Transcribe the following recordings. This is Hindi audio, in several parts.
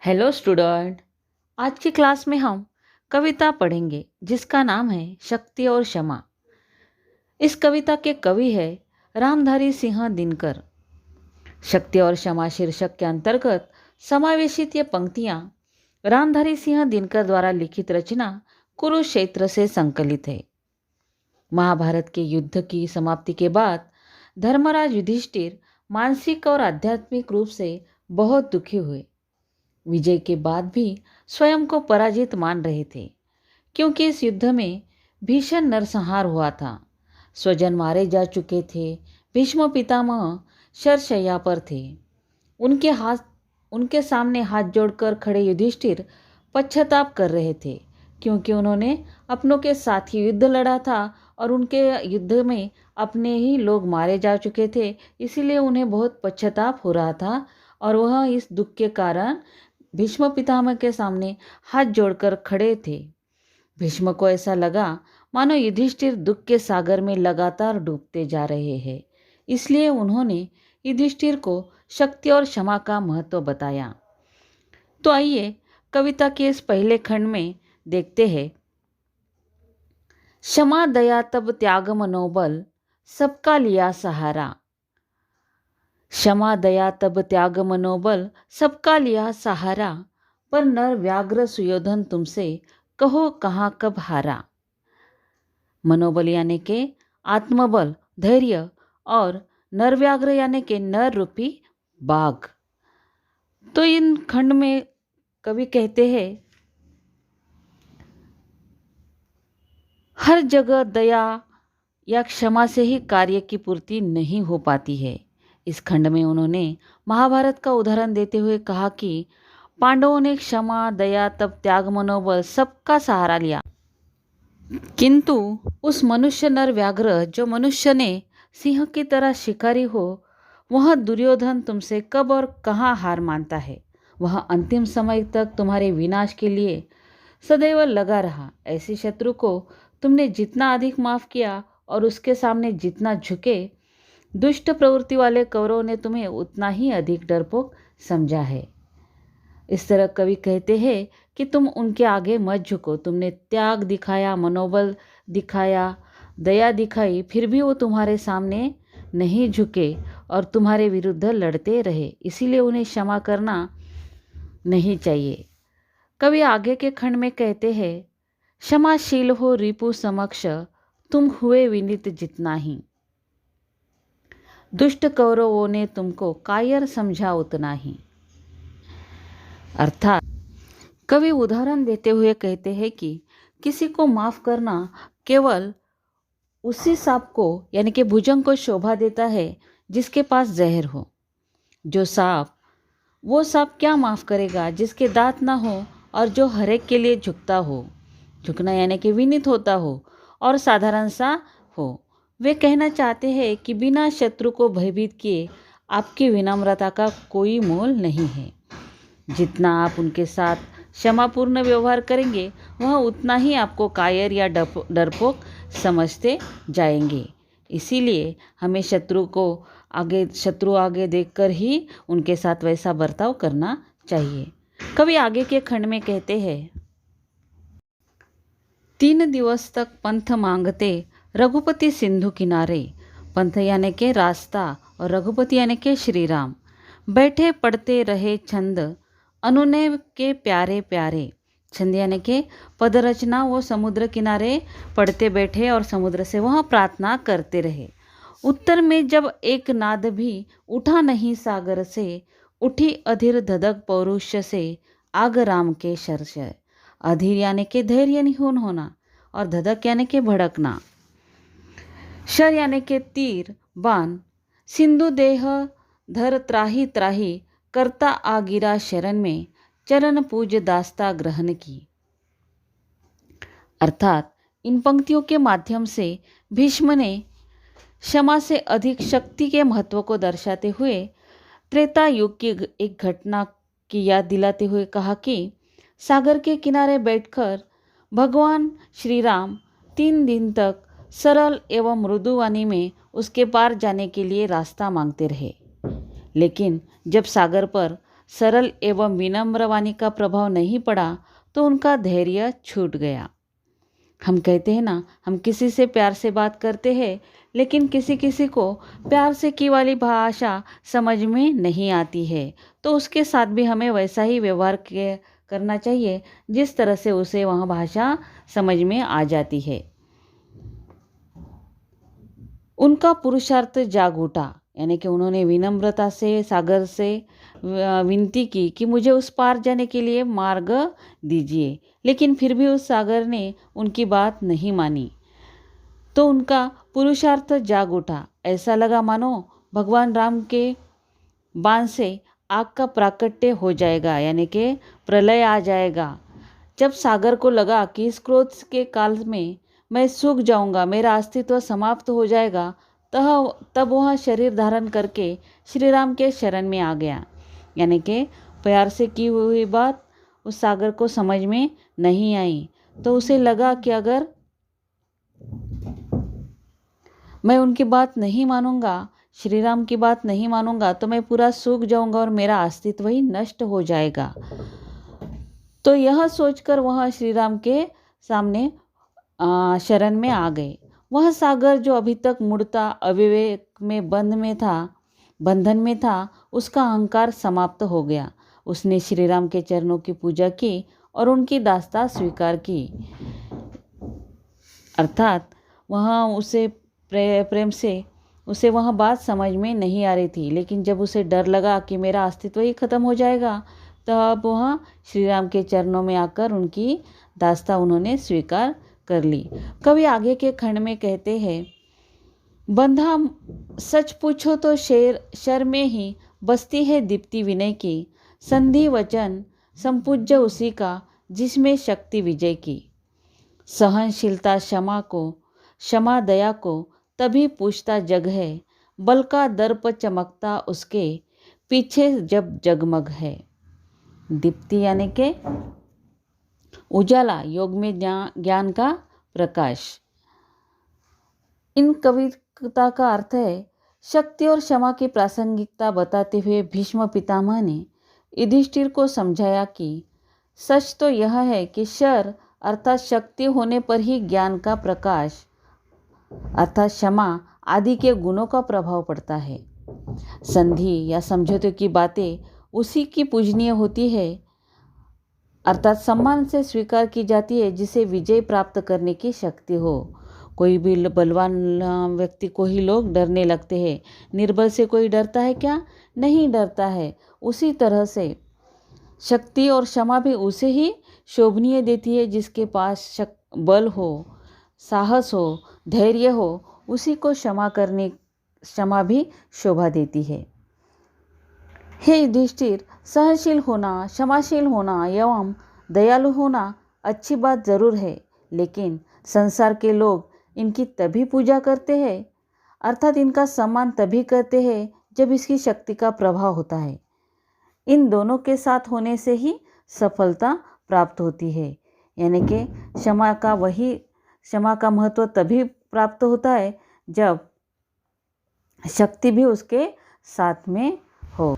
हेलो स्टूडेंट, आज की क्लास में हम कविता पढ़ेंगे जिसका नाम है शक्ति और क्षमा। इस कविता के कवि है रामधारी सिंह दिनकर। शक्ति और क्षमा शीर्षक के अंतर्गत समावेशित ये पंक्तियाँ रामधारी सिंह दिनकर द्वारा लिखित रचना कुरुक्षेत्र से संकलित है। महाभारत के युद्ध की समाप्ति के बाद धर्मराज युधिष्ठिर मानसिक और आध्यात्मिक रूप से बहुत दुखी हुए। विजय के बाद भी स्वयं को पराजित मान रहे थे, क्योंकि इस युद्ध में भीषण नरसंहार हुआ था। स्वजन मारे जा चुके थे। भीष्म पितामह शरशय्या पर थे। उनके सामने हाथ जोड़कर खड़े युधिष्ठिर पश्चाताप कर रहे थे, क्योंकि उन्होंने अपनों के साथ ही युद्ध लड़ा था और उनके युद्ध में अपने ही लोग मारे जा चुके थे। इसीलिए उन्हें बहुत पश्चाताप हो रहा था और वह इस दुख के कारण भीष्म पितामह के सामने हाथ जोड़कर खड़े थे। भीष्म को ऐसा लगा मानो युधिष्ठिर दुख के सागर में लगातार डूबते जा रहे हैं। इसलिए उन्होंने युधिष्ठिर को शक्ति और क्षमा का महत्व बताया। तो आइए कविता के इस पहले खंड में देखते हैं। क्षमा दया तब त्याग मनोबल, सबका लिया सहारा। क्षमा दया तब त्याग मनोबल, सबका लिया सहारा। पर नर व्याघ्र सुयोधन तुमसे, कहो कहाँ कब हारा। मनोबल यानी के आत्मबल, धैर्य, और नरव्याघ्र यानी के नर रूपी बाघ। तो इन खंड में कवि कहते हैं, हर जगह दया या क्षमा से ही कार्य की पूर्ति नहीं हो पाती है। इस खंड में उन्होंने महाभारत का उदाहरण देते हुए कहा कि पांडवों ने क्षमा दया तब त्याग मनोबल सबका सहारा लिया, किंतु उस मनुष्य नर व्याघ्र जो मनुष्य ने सिंह की तरह शिकारी हो, वह दुर्योधन तुमसे कब और कहाँ हार मानता है। वह अंतिम समय तक तुम्हारे विनाश के लिए सदैव लगा रहा। ऐसे शत्रु को तुमने जितना अधिक माफ किया और उसके सामने जितना झुके, दुष्ट प्रवृत्ति वाले कौरवों ने तुम्हें उतना ही अधिक डरपोक समझा है। इस तरह कवि कहते हैं कि तुम उनके आगे मत झुको। तुमने त्याग दिखाया, मनोबल दिखाया, दया दिखाई, फिर भी वो तुम्हारे सामने नहीं झुके और तुम्हारे विरुद्ध लड़ते रहे। इसीलिए उन्हें क्षमा करना नहीं चाहिए। कवि आगे के खंड में कहते हैं, क्षमाशील हो रिपु समक्ष, तुम हुए विनीत जितना ही। दुष्ट कौरवों ने तुमको कायर समझा उतना ही। अर्थात कवि उदाहरण देते हुए कहते हैं कि किसी को माफ करना केवल उसी सांप को यानी कि भुजंग को शोभा देता है जिसके पास जहर हो। वो सांप क्या माफ करेगा जिसके दांत ना हो और जो हरेक के लिए झुकता हो। झुकना यानी कि विनीत होता हो और साधारण सा हो। वे कहना चाहते हैं कि बिना शत्रु को भयभीत किए आपकी विनम्रता का कोई मोल नहीं है। जितना आप उनके साथ क्षमापूर्ण व्यवहार करेंगे, वह उतना ही आपको कायर या डरपोक समझते जाएंगे। इसीलिए हमें शत्रु आगे देखकर ही उनके साथ वैसा बर्ताव करना चाहिए। कवि आगे के खंड में कहते हैं, 3 दिवस तक पंथ मांगते रघुपति सिंधु किनारे। पंथ यानी के रास्ता और रघुपति यानी के श्री राम। बैठे पढ़ते रहे छंद, अनुनय के प्यारे प्यारे। छंद यानी के पद रचना। वो समुद्र किनारे पढ़ते बैठे और समुद्र से वह प्रार्थना करते रहे। उत्तर में जब एक नाद भी उठा नहीं सागर से, उठी अधीर धधक पौरुष से, आग राम के शरशय। अधीर यानी के धैर्य निहुन होना और धधक यानी के भड़कना। शर यानी के तीर बाण। सिंधु देह धर त्राही त्राही, करता आ गिरा शरण में, चरण पूज दास्ता ग्रहण की। अर्थात इन पंक्तियों के माध्यम से भीष्म ने क्षमा से अधिक शक्ति के महत्व को दर्शाते हुए त्रेता युग की एक घटना की याद दिलाते हुए कहा कि सागर के किनारे बैठकर भगवान श्री राम 3 दिन तक सरल एवं मृदु वाणी में उसके पार जाने के लिए रास्ता मांगते रहे। लेकिन जब सागर पर सरल एवं विनम्र वाणी का प्रभाव नहीं पड़ा तो उनका धैर्य छूट गया। हम कहते हैं ना, हम किसी से प्यार से बात करते हैं, लेकिन किसी किसी को प्यार से की वाली भाषा समझ में नहीं आती है, तो उसके साथ भी हमें वैसा ही व्यवहार करना चाहिए जिस तरह से उसे वह भाषा समझ में आ जाती है। उनका पुरुषार्थ जाग उठा, यानी कि उन्होंने विनम्रता से सागर से विनती की कि मुझे उस पार जाने के लिए मार्ग दीजिए, लेकिन फिर भी उस सागर ने उनकी बात नहीं मानी। तो उनका पुरुषार्थ जाग उठा। ऐसा लगा मानो भगवान राम के बाण से आग का प्राकट्य हो जाएगा, यानी कि प्रलय आ जाएगा। जब सागर को लगा कि इस क्रोध के काल में मैं सूख जाऊंगा, मेरा अस्तित्व समाप्त हो जाएगा, तब वह शरीर धारण करके श्री राम के शरण में आ गया। यानी कि प्यार से की हुई बात उस सागर को समझ में नहीं आई, तो उसे लगा कि अगर मैं उनकी बात नहीं मानूंगा, श्री राम की बात नहीं मानूंगा, तो मैं पूरा सूख जाऊंगा और मेरा अस्तित्व ही नष्ट हो जाएगा। तो यह सोचकर वह श्री राम के सामने शरण में आ गए। वह सागर जो अभी तक मुड़ता अविवेक में बंधन में था, उसका अहंकार समाप्त हो गया। उसने श्री राम के चरणों की पूजा की और उनकी दास्ता स्वीकार की। अर्थात वह उसे प्रेम से उसे वह बात समझ में नहीं आ रही थी, लेकिन जब उसे डर लगा कि मेरा अस्तित्व ही खत्म हो जाएगा, तब वह श्री राम के चरणों में आकर उनकी दास्ता उन्होंने स्वीकार कर ली। कवि आगे के खंड में कहते हैं, बंधा सच पूछो तो शर में ही बसती है दीप्ति विनय की, संधि वचन संपूज्य उसी का जिसमें शक्ति विजय की। सहनशीलता क्षमा दया को तभी पूछता जग है, बल का दर्प चमकता उसके पीछे जब जगमग है। दीप्ति यानी के उजाला, योग में ज्ञान का प्रकाश। इन कविता का अर्थ है, शक्ति और क्षमा की प्रासंगिकता बताते हुए भीष्म पितामह ने युधिष्ठिर को समझाया कि सच तो यह है कि शर अर्थात शक्ति होने पर ही ज्ञान का प्रकाश अर्थात क्षमा आदि के गुणों का प्रभाव पड़ता है। संधि या समझौते की बातें उसी की पूजनीय होती है, अर्थात सम्मान से स्वीकार की जाती है जिसे विजय प्राप्त करने की शक्ति हो। कोई भी बलवान व्यक्ति को ही लोग डरने लगते हैं, निर्बल से कोई डरता है क्या? नहीं डरता है। उसी तरह से शक्ति और क्षमा भी उसे ही शोभनीय देती है जिसके पास बल हो, साहस हो, धैर्य हो, उसी को क्षमा भी शोभा देती है। हे युधिष्ठिर, सहनशील होना, क्षमाशील होना एवं दयालु होना अच्छी बात जरूर है, लेकिन संसार के लोग इनकी तभी पूजा करते हैं, अर्थात इनका सम्मान तभी करते हैं जब इसकी शक्ति का प्रभाव होता है। इन दोनों के साथ होने से ही सफलता प्राप्त होती है। यानी कि क्षमा का महत्व तभी प्राप्त होता है जब शक्ति भी उसके साथ में हो।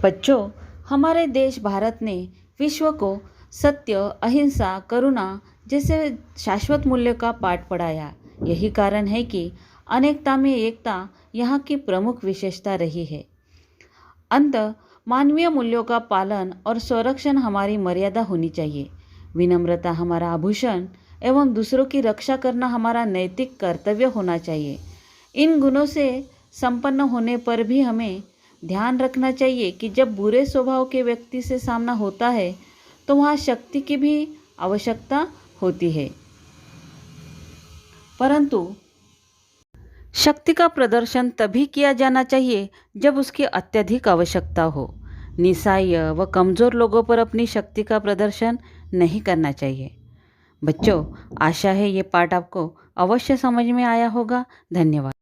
बच्चों, हमारे देश भारत ने विश्व को सत्य, अहिंसा, करुणा जैसे शाश्वत मूल्यों का पाठ पढ़ाया। यही कारण है कि अनेकता में एकता यहाँ की प्रमुख विशेषता रही है। अंत मानवीय मूल्यों का पालन और संरक्षण हमारी मर्यादा होनी चाहिए। विनम्रता हमारा आभूषण एवं दूसरों की रक्षा करना हमारा नैतिक कर्तव्य होना चाहिए। इन गुणों से संपन्न होने पर भी हमें ध्यान रखना चाहिए कि जब बुरे स्वभाव के व्यक्ति से सामना होता है तो वहाँ शक्ति की भी आवश्यकता होती है, परंतु शक्ति का प्रदर्शन तभी किया जाना चाहिए जब उसकी अत्यधिक आवश्यकता हो। निस्सहाय व कमज़ोर लोगों पर अपनी शक्ति का प्रदर्शन नहीं करना चाहिए। बच्चों, आशा है ये पाठ आपको अवश्य समझ में आया होगा। धन्यवाद।